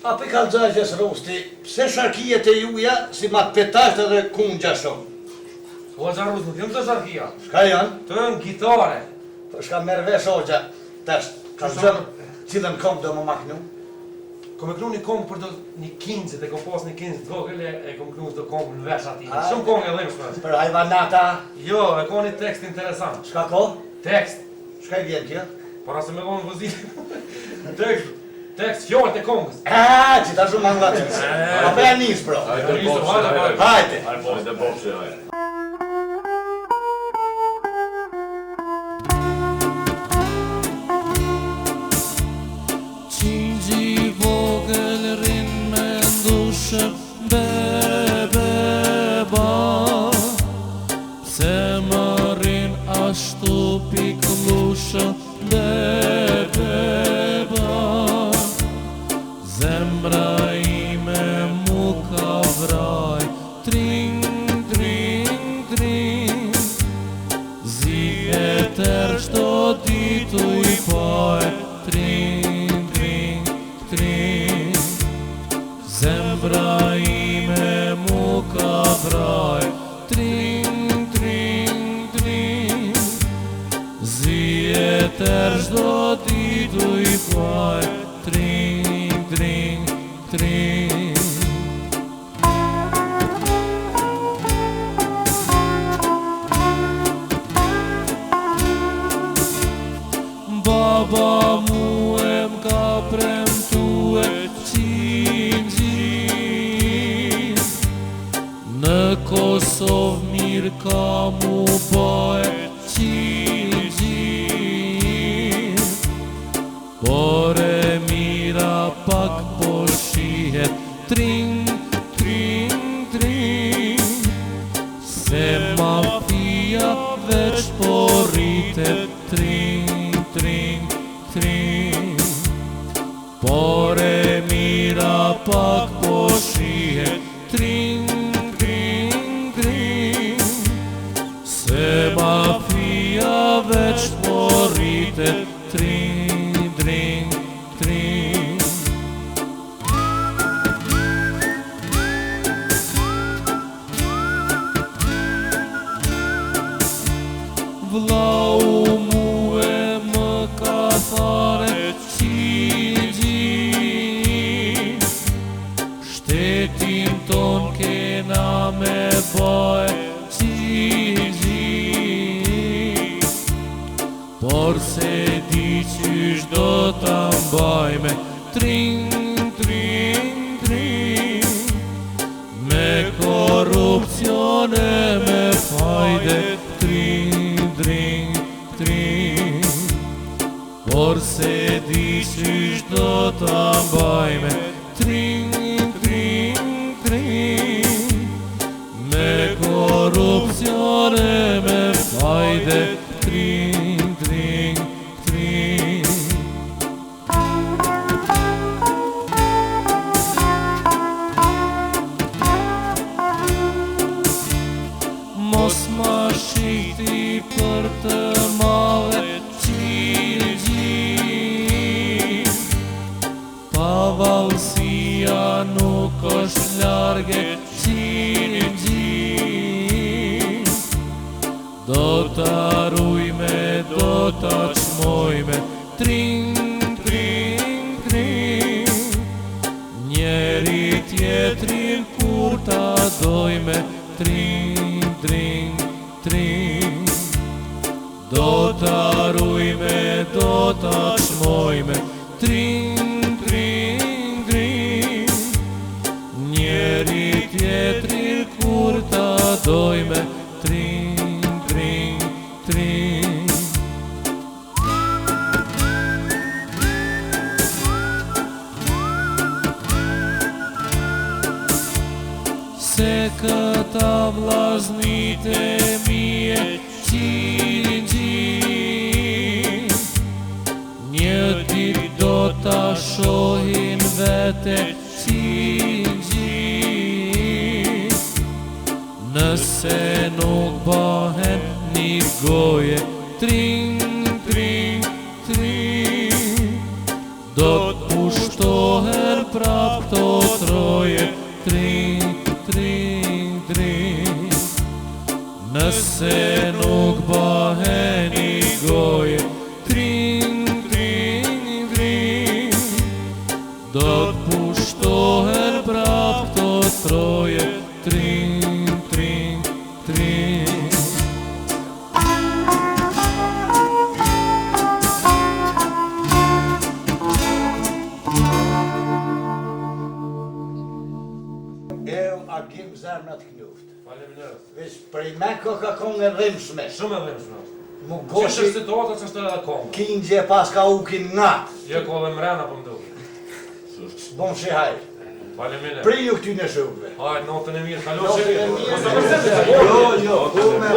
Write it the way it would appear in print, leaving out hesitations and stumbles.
A për kalëgjajgjes rosti, pse sharkijet e juja si ma të petasht edhe kungja shumë? O gjarus, nuk jëmë të sharkia. Shka janë? Të jënë gitare. Po shka merë vesh ogja, tash, kalëgjëm, cilën kom do më maknu? Kom e knu një kom për do një kinzit, e kom pas një kinzit vogël e kom knu të kom në vesh ati. Shumë kom e dhimshme. Për hajvanata? Jo, e ko një tekst interesant. Shka ko? Tekst. Shka i vjen kjo? Para se me vonë vëzit. Tekst fjallët e kongës. Që ta shumë anglatis. A për e njës, bro. Hajde. Hajde, bopshe, hajde. Qingji vogël rin me ndushë beba, se më rin ashtu piklushë beba. Zemra ime mu ka vraj, tring, tring, tring. Zi e tërë shto ditu i paj, tring, tring, tring. Zemra ime mu ka vraj, tring, tring, tring. Zi e tërë shto ditu i paj, tring, tring, tring. Baba mu e m'ka premtue qingjin, në Kosovë mirë ka mu bëj qingjin. Por e mira pak po shihet, tring, tring, tring. Se mafia veç po rritet, tring, tring, tring. Por e mira pak po shihet, tring, tring, tring. Se mafia veç po rritet, tring, tring, tring. Vlau mu e më ka thare qingjin, shtetin ton kena me bëj qingjin. Por se di qysh do ta mbajme, tring, tring, tring. Me korupcion e me fajde, tring, tring, tring. Por se di qysh do ta mbajme, tring, tring, tring. Me korupcion e me fajde, tring, tring, tring. Mos ma shiti për të madhe qingjin, pavalësia nuk është large qingjin. Do t'a rujme, do t'a qmojme, tring, tring, tring. Njeri tjetrin kur t'a dojme, tring, tring, tring. Do t'a rujme, do t'a qmojme, tring, tring, tring. Njeri tjetrin kur t'a dojme, tring, tring, tring. Se këta vllaznit e mije qingjin, një dit do ta shohin vete qingjin. Nëse nuk bëhen një goje, tring, tring, tring. Do t'pushtohen prap këto troje, tring, tring, tring. Nëse nuk baheni goje, tring, tring, tring. Do t'pushtohen prap këto troje, tring, tring, tring. Agim zemrat knuft. Faleminderit. Veç prej me ka kong e dhimshme. Shumë e dhimshme. Mu Që goshi është situata që është edhe komë. kingje pas ka ukin nat. Jo ko dhe mrena po mduke. Bon shi hajr. Faleminderit. Priju këty në shumëve. Hajde, notën e mirë, kalo Notën që e mirë. Mos të përzeti. Jo, ku me